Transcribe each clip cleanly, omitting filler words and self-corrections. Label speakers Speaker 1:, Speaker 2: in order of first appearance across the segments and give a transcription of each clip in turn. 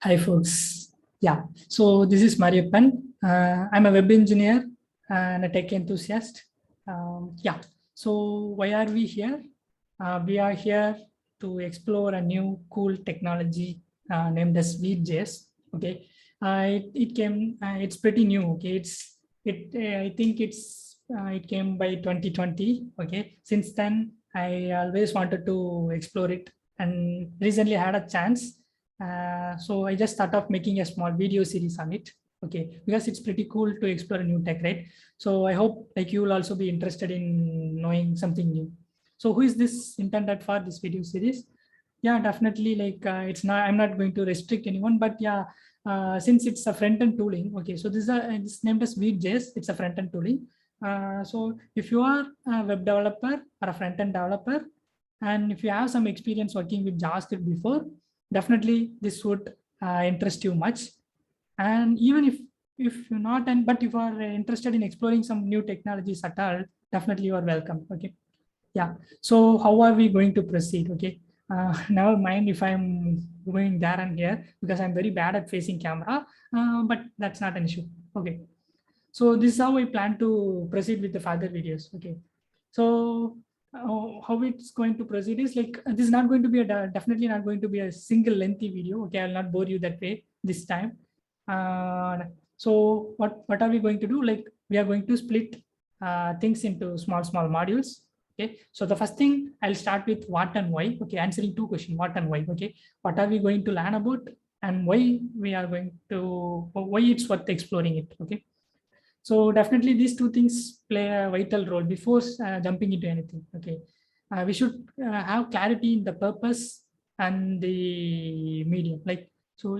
Speaker 1: Hi, folks. Yeah, so this is Mariappan. I'm a web engineer and a tech enthusiast. Yeah, so why are we here? We are here to explore a new cool technology named as Vue.js. Okay, it's pretty new. Okay, I think it came by 2020. Okay, since then I always wanted to explore it, and recently I had a chance. So I just thought of making a small video series on it. Okay, because it's pretty cool to explore a new tech, right? So I hope like you will also be interested in knowing something new. So who is this intended for, this video series? Yeah, definitely, like it's not, I'm not going to restrict anyone, but yeah, since it's a front-end tooling. Okay, so it's named as Vue.js. It's a front-end tooling. So if you are a web developer or a front-end developer, and if you have some experience working with JavaScript before, definitely this would interest you much. And even if you're not, and but if you are interested in exploring some new technologies at all, definitely you are welcome. Okay, yeah. So how are we going to proceed? Okay, never mind if I'm going there and here, because I'm very bad at facing camera, but that's not an issue. Okay, so this is how I plan to proceed with the further videos. Okay, so how it's going to proceed is like, this is not going to be definitely not going to be a single lengthy video. Okay, I'll not bore you that way this time. So what are we going to do? Like, we are going to split things into small modules. Okay, so the first thing, I'll start with what and why. Okay, answering two questions, what and why. Okay, what are we going to learn about, and why we are going to, why it's worth exploring it. Okay, so definitely these two things play a vital role before jumping into anything. Okay, we should have clarity in the purpose and the medium. Like, so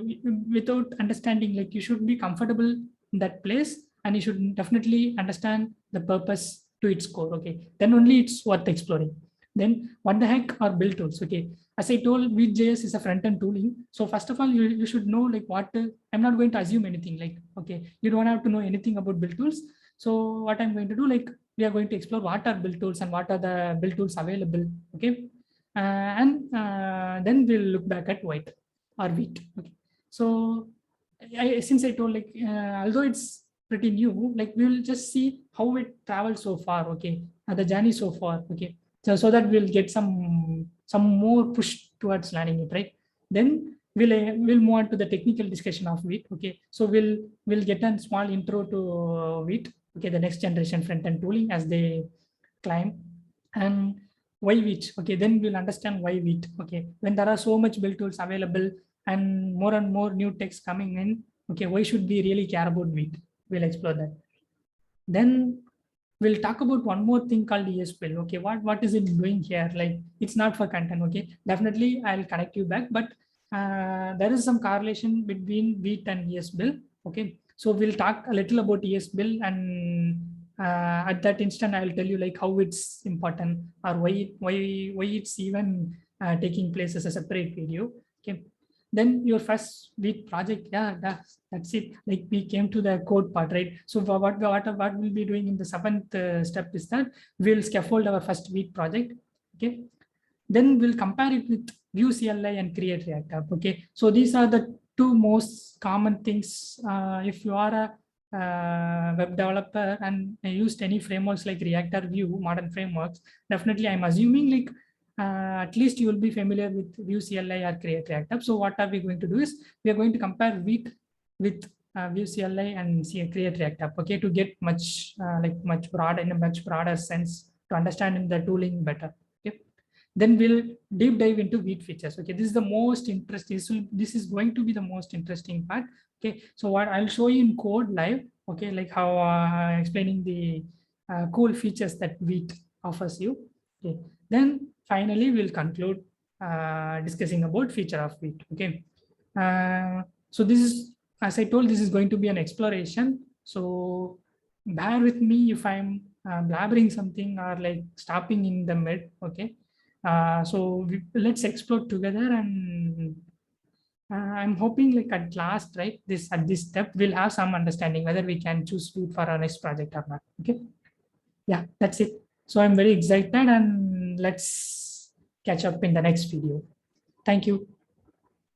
Speaker 1: without understanding, like, you should be comfortable in that place, and you should definitely understand the purpose to its core. Okay, then only it's worth exploring. Then what the heck are build tools? Okay, as I told, Vue.js is a front-end tooling. So first of all, you should know like what, I'm not going to assume anything. Like, okay, you don't have to know anything about build tools. So what I'm going to do, like, we are going to explore what are build tools and what are the build tools available. Okay, and then we'll look back at white or wheat. Okay, so since I told, like, although it's pretty new, like, we will just see how it traveled so far. Okay, the journey so far. Okay, so that we'll get some more push towards learning it, right? Then we'll move on to the technical discussion of wheat. Okay, so we'll get a small intro to wheat. Okay, the next generation front end tooling as they climb. And why wheat? Okay, then we'll understand why wheat. Okay, when there are so much build tools available and more new techs coming in, okay, why should we really care about wheat? We'll explore that. Then we'll talk about one more thing called ESBuild. Okay, what is it doing here? Like, it's not for content. Okay, definitely I'll connect you back, but there is some correlation between wheat and ESBuild. Okay, so we'll talk a little about ESBuild, and at that instant I'll tell you like how it's important, or why it's even taking place as a separate video. Okay, then your first week project, yeah, that's it. Like, we came to the code part, right? So what we'll be doing in the seventh step is that we'll scaffold our first week project. Okay, then we'll compare it with Vue CLI and Create React App. Okay, so these are the two most common things. If you are a web developer and used any frameworks like React or Vue, modern frameworks, definitely I'm assuming like at least you will be familiar with Vue CLI or Create React App. So what are we going to do is, we are going to compare Vue with Vue CLI and Create React App. Okay, to get much broader, in a much broader sense, to understand the tooling better. Okay, then we'll deep dive into Vue features. Okay, this is the most interesting. This is going to be the most interesting part. Okay, so what I'll show you in code live. Okay, like how explaining the cool features that Vue offers you. Okay, then finally we'll conclude discussing about feature of Vue. Okay, so this is, as I told, this is going to be an exploration. So bear with me if I'm blabbering something or like stopping in the mid. Okay, so let's explore together, and I'm hoping like at last, right, at this step we'll have some understanding whether we can choose Vue for our next project or not. Okay, yeah, that's it. So I'm very excited, and let's catch up in the next video. Thank you.